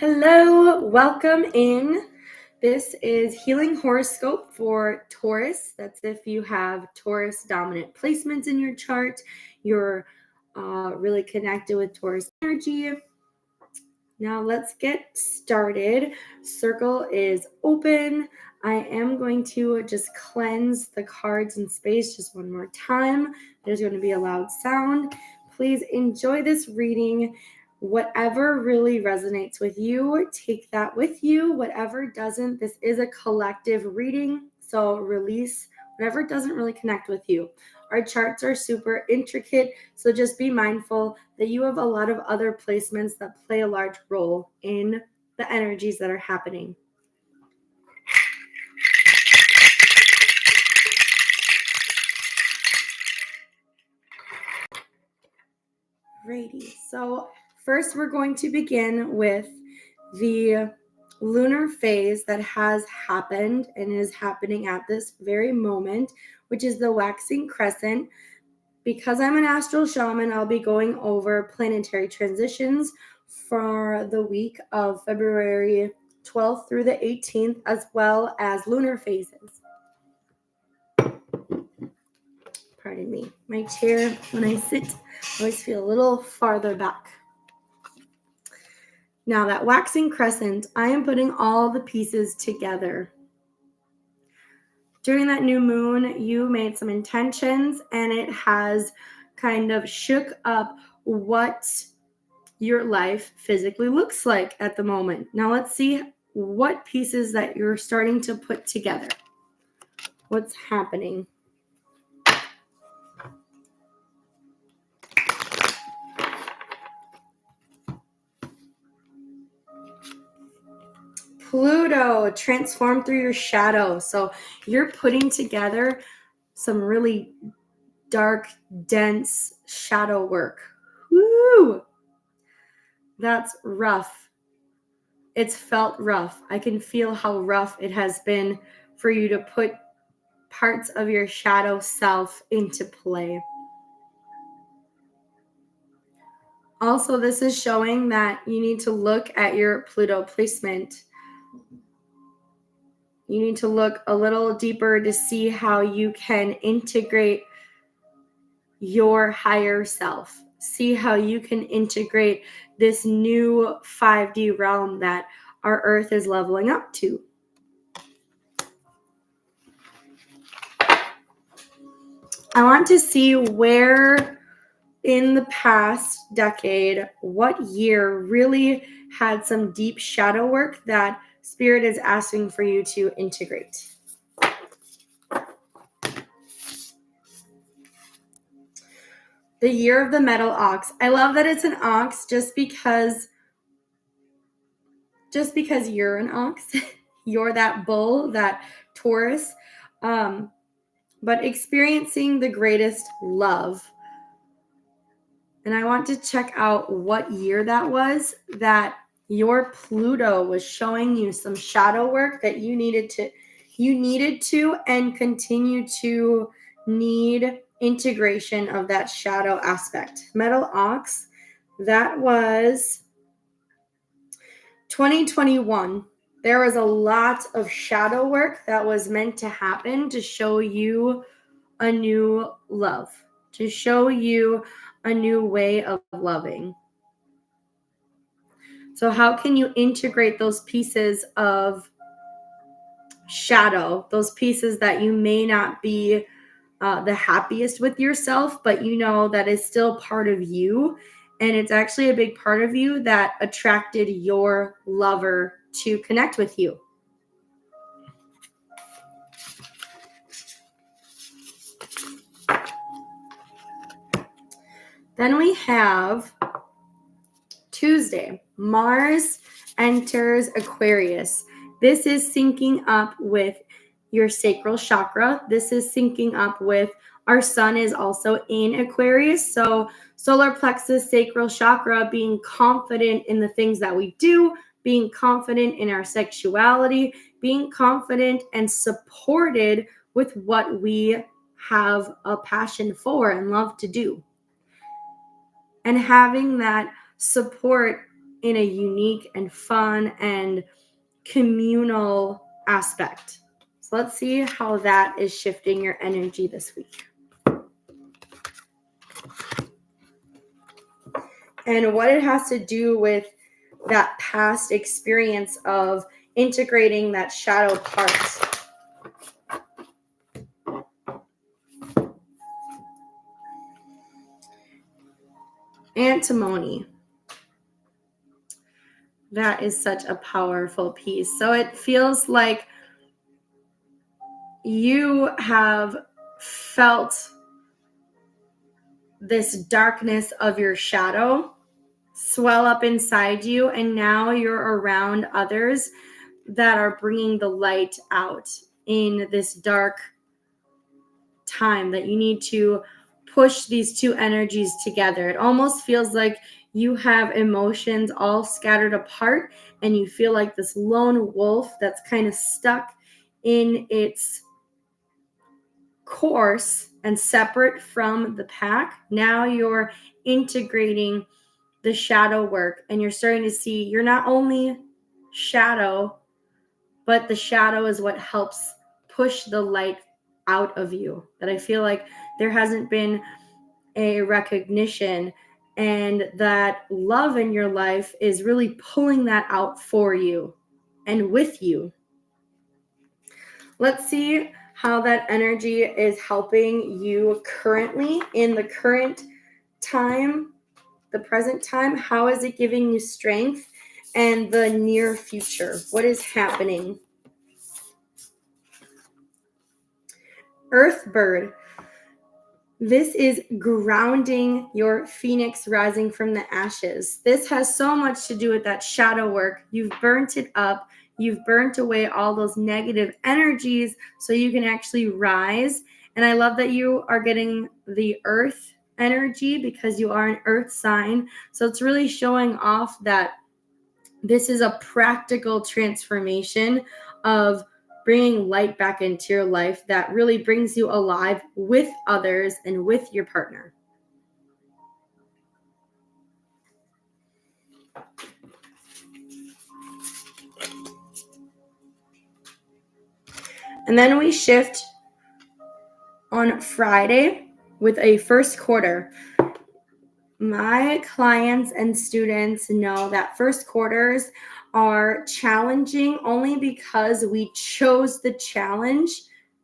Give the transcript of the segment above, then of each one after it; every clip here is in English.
Hello, welcome in. This is Healing Horoscope for Taurus. That's if you have Taurus dominant placements in your chart, you're really connected with Taurus energy. Now let's get started. Circle is open. I am going to just cleanse the cards and space just one more time. There's going to be a loud sound. Please enjoy this reading. Whatever really resonates with you, take that with you. Whatever doesn't, this is a collective reading. So release whatever doesn't really connect with you. Our charts are super intricate, so just be mindful that you have a lot of other placements that play a large role in the energies that are happening. Alrighty, so first we're going to begin with the lunar phase that has happened and is happening at this very moment, which is the waxing crescent. Because I'm an astral shaman, I'll be going over planetary transitions for the week of February 12th through the 18th, as well as lunar phases. Pardon me. My chair, when I sit, I always feel a little farther back. Now, that waxing crescent, I am putting all the pieces together. During that new moon, you made some intentions, and it has kind of shook up what your life physically looks like at the moment. Now let's see what pieces that you're starting to put together. What's happening? Pluto, transform through your shadow. So you're putting together some really dark, dense shadow work. Woo! That's rough. It's felt rough. I can feel how rough it has been for you to put parts of your shadow self into play. Also, this is showing that you need to look at your Pluto placement. You need to look a little deeper to see how you can integrate your higher self. See how you can integrate this new 5D realm that our Earth is leveling up to. I want to see where in the past decade, what year really had some deep shadow work that Spirit is asking for you to integrate. The year of the metal ox. I love that it's an ox just because you're an ox. You're that bull, that Taurus. But experiencing the greatest love. And I want to check out what year that was that your Pluto was showing you some shadow work that you needed to and continue to need integration of that shadow aspect. Metal ox, that was 2021. There was a lot of shadow work that was meant to happen to show you a new love, to show you a new way of loving. So how can you integrate those pieces of shadow, those pieces that you may not be the happiest with yourself, but you know that is still part of you, and it's actually a big part of you that attracted your lover to connect with you. Then we have Tuesday. Mars enters Aquarius. This is syncing up with your sacral chakra. This is syncing up with our sun is also in Aquarius. So solar plexus, sacral chakra, being confident in the things that we do, being confident in our sexuality, being confident and supported with what we have a passion for and love to do. And having that support in a unique and fun and communal aspect. So let's see how that is shifting your energy this week. And what it has to do with that past experience of integrating that shadow part. Antimony. That is such a powerful piece. So it feels like you have felt this darkness of your shadow swell up inside you, and now you're around others that are bringing the light out in this dark time, that you need to push these two energies together. It almost feels like you have emotions all scattered apart, and you feel like this lone wolf that's kind of stuck in its course and separate from the pack. Now you're integrating the shadow work, and you're starting to see you're not only shadow, but the shadow is what helps push the light out of you. That I feel like there hasn't been a recognition, and that love in your life is really pulling that out for you and with you. Let's see how that energy is helping you currently in the current time, the present time. How is it giving you strength? And the near future, what is happening? Earthbird. This is grounding your phoenix rising from the ashes. This has so much to do with that shadow work. You've burnt it up. You've burnt away all those negative energies so you can actually rise. And I love that you are getting the earth energy because you are an earth sign. So it's really showing off that this is a practical transformation of bringing light back into your life that really brings you alive with others and with your partner. And then we shift on Friday with a first quarter. My clients and students know that first quarters are challenging only because we chose the challenge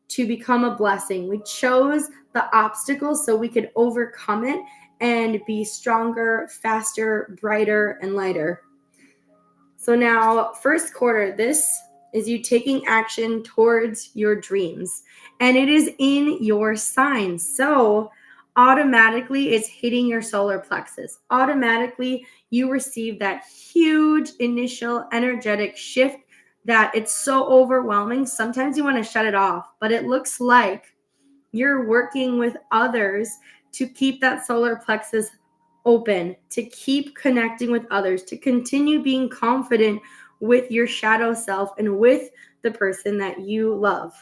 to become a blessing. We chose the obstacle so we could overcome it and be stronger, faster, brighter, and lighter. So now, first quarter, this is you taking action towards your dreams, and it is in your sign. So automatically it's hitting your solar plexus. Automatically you receive that huge initial energetic shift that it's so overwhelming. Sometimes you want to shut it off, but it looks like you're working with others to keep that solar plexus open, to keep connecting with others, to continue being confident with your shadow self and with the person that you love.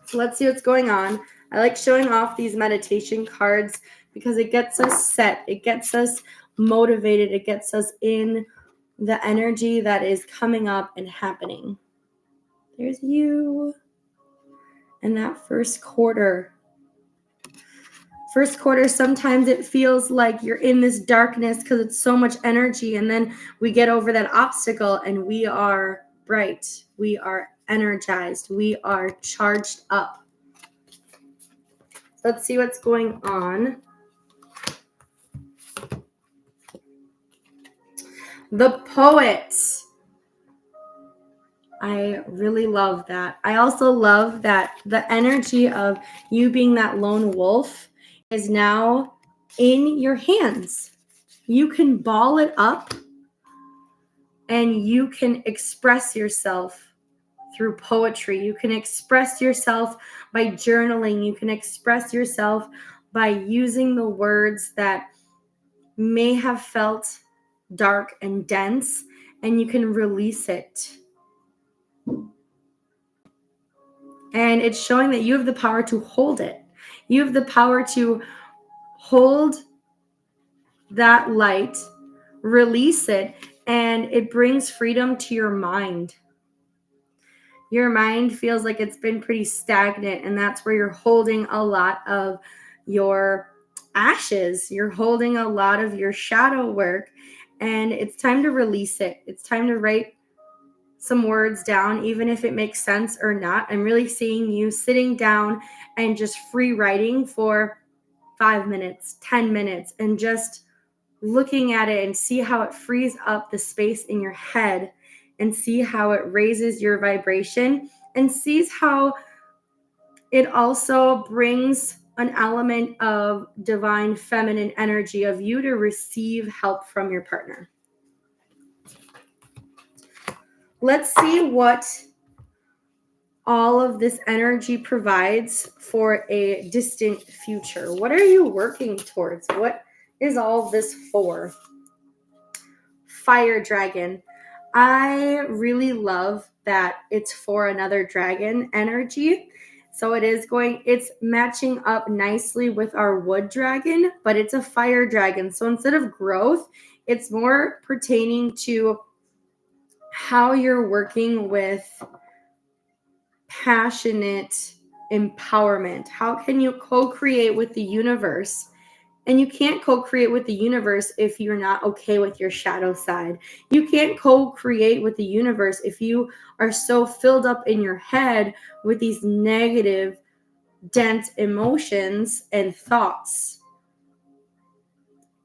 So let's see what's going on. I like showing off these meditation cards because it gets us set, it gets us motivated, it gets us in the energy that is coming up and happening. There's you and that first quarter. First quarter, sometimes it feels like you're in this darkness because it's so much energy, and then we get over that obstacle and we are bright, we are energized, we are charged up. Let's see what's going on. The Poet. I really love that. I also love that the energy of you being that lone wolf is now in your hands. You can ball it up and you can express yourself through poetry. You can express yourself by journaling. You can express yourself by using the words that may have felt dark and dense, and you can release it. And it's showing that you have the power to hold it. You have the power to hold that light release it, and it brings freedom to your mind. Your mind feels like it's been pretty stagnant, and that's where you're holding a lot of your ashes. You're holding a lot of your shadow work, and it's time to release it. It's time to write some words down, even if it makes sense or not. I'm really seeing you sitting down and just free writing for 5 minutes, 10 minutes, and just looking at it and see how it frees up the space in your head, and see how it raises your vibration, and sees how it also brings an element of divine feminine energy of you to receive help from your partner. Let's see what all of this energy provides for a distant future. What are you working towards? What is all this for? Fire dragon. I really love that it's for another dragon energy. So it's matching up nicely with our wood dragon, but it's a fire dragon. So instead of growth, it's more pertaining to how you're working with passionate empowerment. How can you co-create with the universe? And you can't co-create with the universe if you're not okay with your shadow side. You can't co-create with the universe if you are so filled up in your head with these negative, dense emotions and thoughts.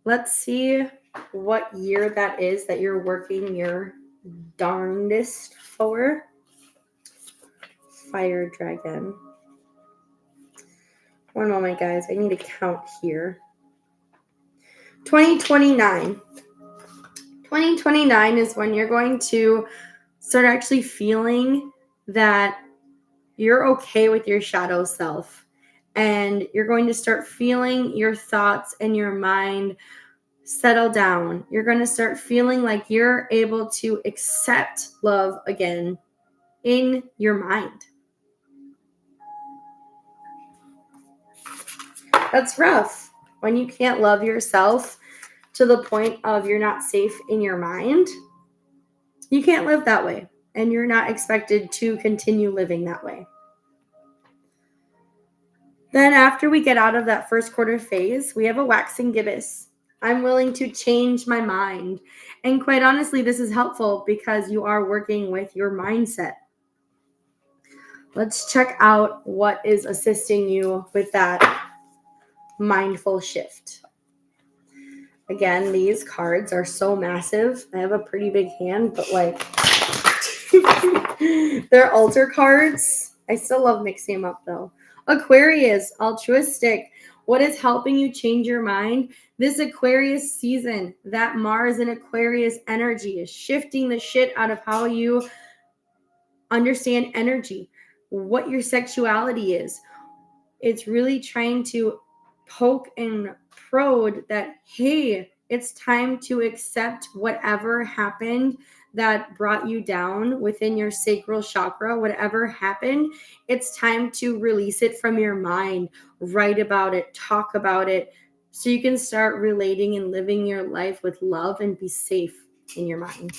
Let's see what year that is that you're working your darndest for. Fire dragon. One moment, guys. I need to count here. 2029. 2029 is when you're going to start actually feeling that you're okay with your shadow self, and you're going to start feeling your thoughts and your mind settle down. You're going to start feeling like you're able to accept love again in your mind. That's rough when you can't love yourself to the point of you're not safe in your mind. You can't live that way, and you're not expected to continue living that way. Then after we get out of that first quarter phase, we have a waxing gibbous. I'm willing to change my mind. And quite honestly, this is helpful because you are working with your mindset. Let's check out what is assisting you with that mindful shift. Again, these cards are so massive. I have a pretty big hand, but they're altar cards. I still love mixing them up though. Aquarius, altruistic. What is helping you change your mind? This Aquarius season, that Mars and Aquarius energy is shifting the shit out of how you understand energy, what your sexuality is. It's really trying to poke and prod that, hey, it's time to accept whatever happened that brought you down within your sacral chakra. Whatever happened, it's time to release it from your mind, write about it, talk about it, so you can start relating and living your life with love and be safe in your mind.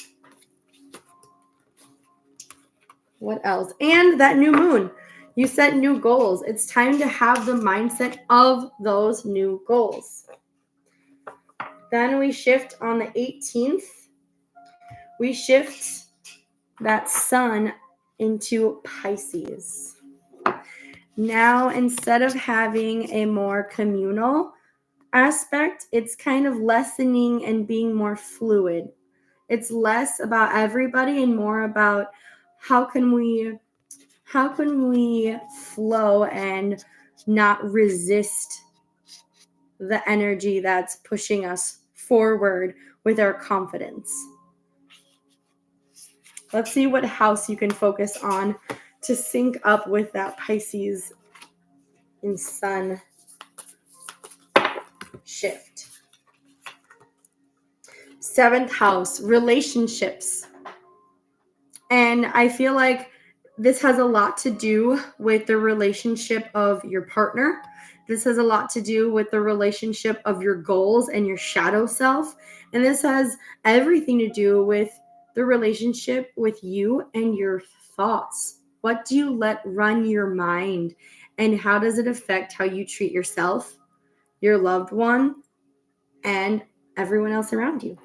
What else? And that new moon. You set new goals. It's time to have the mindset of those new goals. Then we shift on the 18th. We shift that sun into Pisces. Now, instead of having a more communal aspect, it's kind of lessening and being more fluid. It's less about everybody and more about how can we flow and not resist the energy that's pushing us forward with our confidence. Let's see what house you can focus on to sync up with that Pisces and Sun shift. 7th house, relationships. And I feel like this has a lot to do with the relationship of your partner. This has a lot to do with the relationship of your goals and your shadow self. And this has everything to do with the relationship with you and your thoughts. What do you let run your mind? And how does it affect how you treat yourself, your loved one, and everyone else around you?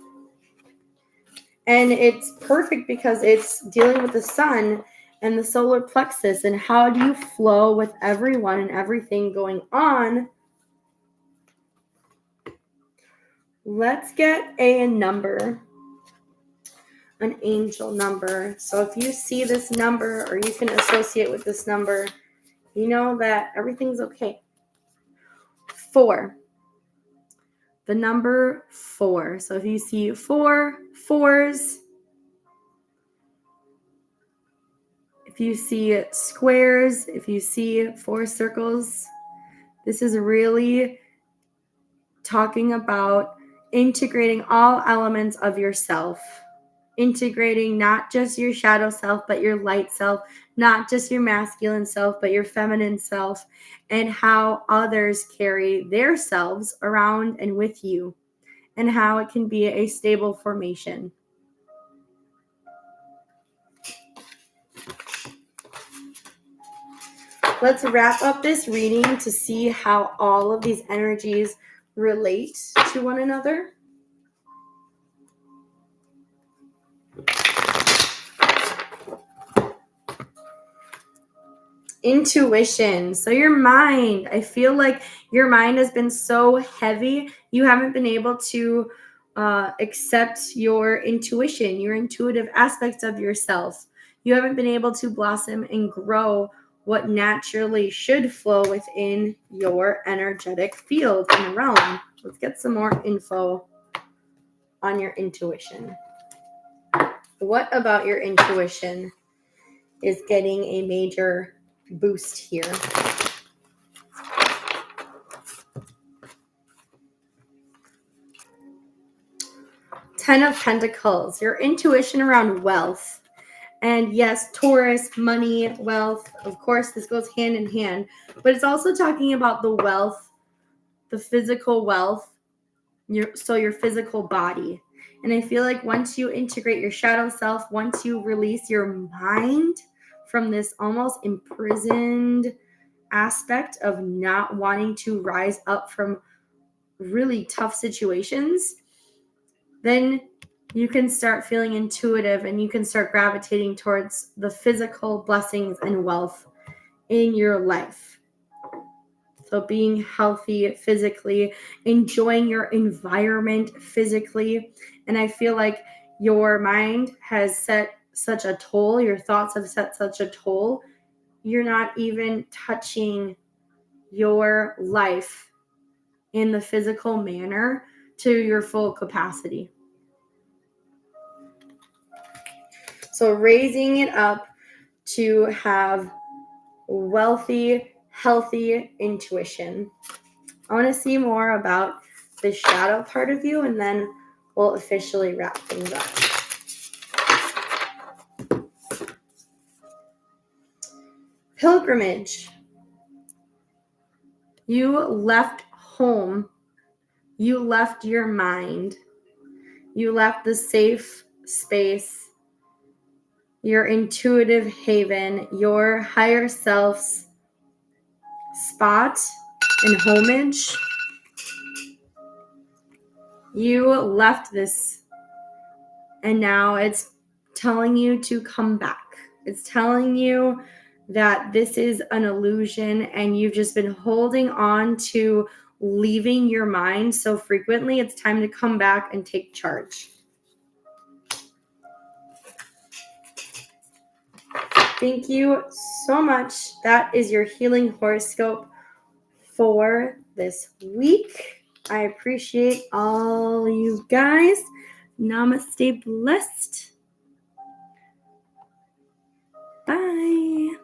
And it's perfect because it's dealing with the sun and the solar plexus, and how do you flow with everyone and everything going on. Let's get a number, an angel number. So if you see this number or you can associate with this number, you know that everything's okay. 4. The number 4. So if you see 4, 4s, if you see squares, if you see 4 circles, this is really talking about integrating all elements of yourself. Integrating not just your shadow self, but your light self, not just your masculine self, but your feminine self, and how others carry their selves around and with you, and how it can be a stable formation. Let's wrap up this reading to see how all of these energies relate to one another. Intuition. So your mind, I feel like your mind has been so heavy, you haven't been able to accept your intuition, your intuitive aspects of yourself. You haven't been able to blossom and grow what naturally should flow within your energetic field and realm. Let's get some more info on your intuition. What about your intuition is getting a major boost here? 10 of Pentacles, your intuition around wealth. And yes, Taurus, money, wealth, of course, this goes hand in hand, but it's also talking about the wealth, the physical wealth, your physical body. And I feel like once you integrate your shadow self, once you release your mind from this almost imprisoned aspect of not wanting to rise up from really tough situations, then you can start feeling intuitive and you can start gravitating towards the physical blessings and wealth in your life. So being healthy physically, enjoying your environment physically. And I feel like your mind has set such a toll, your thoughts have set such a toll, you're not even touching your life in the physical manner to your full capacity. So raising it up to have wealthy, healthy intuition. I want to see more about the shadow part of you, and then we'll officially wrap things up. Pilgrimage. You left home. You left your mind. You left the safe space, your intuitive haven, your higher self's spot and homage. You left this, and now it's telling you to come back. It's telling you that this is an illusion, and you've just been holding on to leaving your mind so frequently. It's time to come back and take charge. Thank you so much. That is your healing horoscope for this week. I appreciate all you guys. Namaste, blessed. Bye.